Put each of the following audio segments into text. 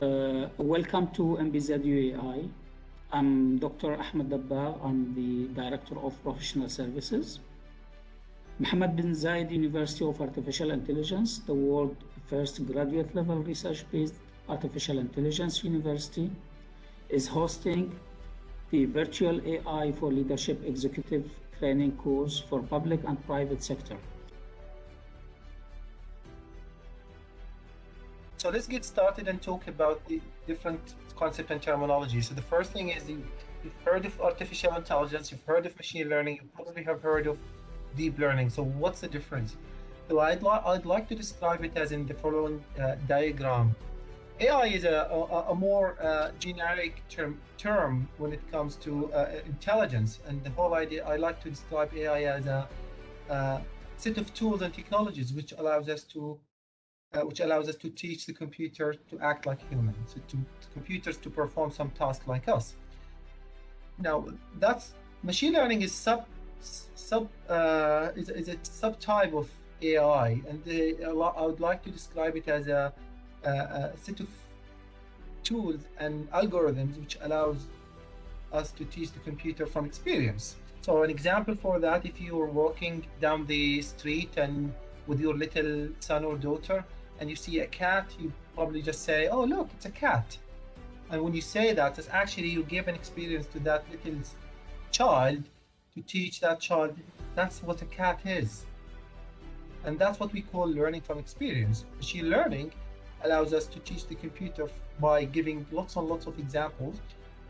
Welcome to MBZUAI. I'm Dr. Ahmed Dabbar. I'm the Director of Professional Services. Mohammed bin Zayed University of Artificial Intelligence, the world's first graduate level research-based artificial intelligence university, is hosting the Virtual AI for Leadership Executive Training course for public and private sector. So let's get started and talk about the different concept and terminology. So the first thing is you've heard of artificial intelligence, you've heard of machine learning, you probably have heard of deep learning. So what's the difference? So I'd like to describe it as in the following diagram. AI is a more generic term when it comes to intelligence, and the whole idea, I like to describe AI as a set of tools and technologies which allows us to teach the computer to act like humans, to computers to perform some task like us. Now, that's machine learning is a subtype of AI, and I would like to describe it as a set of tools and algorithms which allows us to teach the computer from experience. So an example for that, if you are walking down the street and with your little son or daughter and you see a cat, you probably just say, oh look, it's a cat. And when you say that, it's actually you give an experience to that little child to teach that child that's what a cat is. And that's what we call learning from experience. Machine learning allows us to teach the computer by giving lots and lots of examples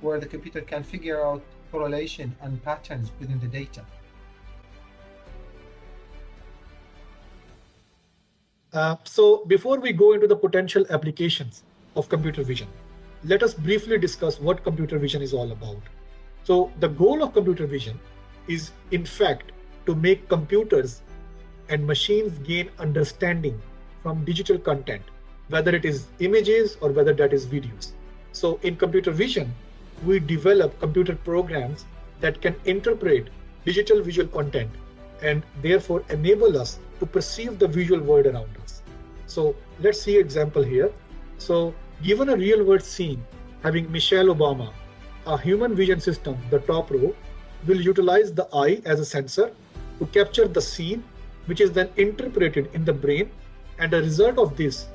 where the computer can figure out correlation and patterns within the data. So before we go into the potential applications of computer vision, let us briefly discuss what computer vision is all about. So the goal of computer vision is, in fact, to make computers and machines gain understanding from digital content, whether it is images or whether that is videos. So in computer vision, we develop computer programs that can interpret digital visual content and therefore enable us to perceive the visual world around us. So let's see an example here. So given a real world scene having Michelle Obama, a human vision system, the top row, will utilize the eye as a sensor to capture the scene, which is then interpreted in the brain. And a result of this,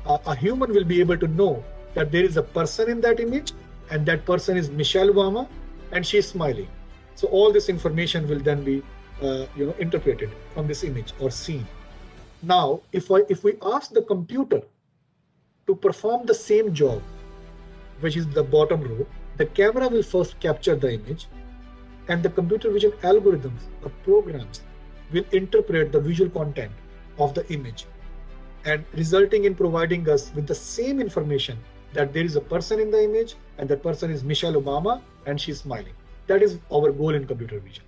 a human will be able to know that there is a person in that image and that person is Michelle Obama and she's smiling. So all this information will then be interpreted from this image or scene. Now, if we ask the computer to perform the same job, which is the bottom row, the camera will first capture the image, and the computer vision algorithms or programs will interpret the visual content of the image, and resulting in providing us with the same information that there is a person in the image and that person is Michelle Obama and she's smiling. That is our goal in computer vision.